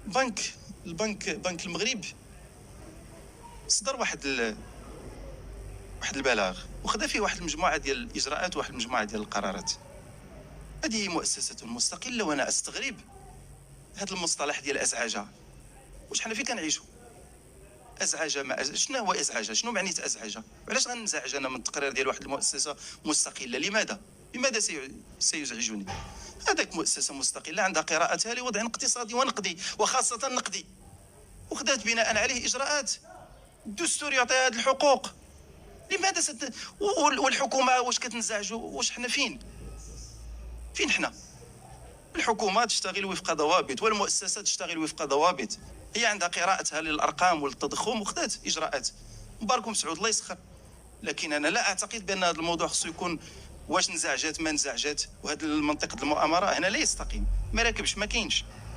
بنك المغرب صدر واحد البلاغ وخدا فيه واحد المجموعه ديال الاجراءات وواحد المجموعه ديال القرارات. هذه مؤسسه مستقله، وانا استغرب هذا المصطلح ديال ازعاجه. واش حنا فين كنعيشوا؟ ازعاجه ما شنو هو ازعاجه؟ شنو معنيه ازعاجه؟ علاش غنزعج انا من التقرير ديال واحد المؤسسه مستقله؟ لماذا سيزعجني؟ هذاك مؤسسه مستقله عندها قراءتها لوضع اقتصادي ونقدي، وخاصه نقدي، وخدات بناء عليه اجراءات. الدستور يعطيها هذه الحقوق. لماذا والحكومه واش كتنزعجوا؟ واش حنا فين حنا؟ الحكومه تشتغل وفق ضوابط، والمؤسسات تشتغل وفق ضوابط. هي عندها قراءتها للارقام والتضخم وخدات اجراءات. مبارك مسعود الله يسخر. لكن انا لا اعتقد بان هذا الموضوع خصو يكون واش نزعجات ما نزعجات، وهذا المنطق المؤامره هنا لا يستقيم، ما راكبش، ما كاينش.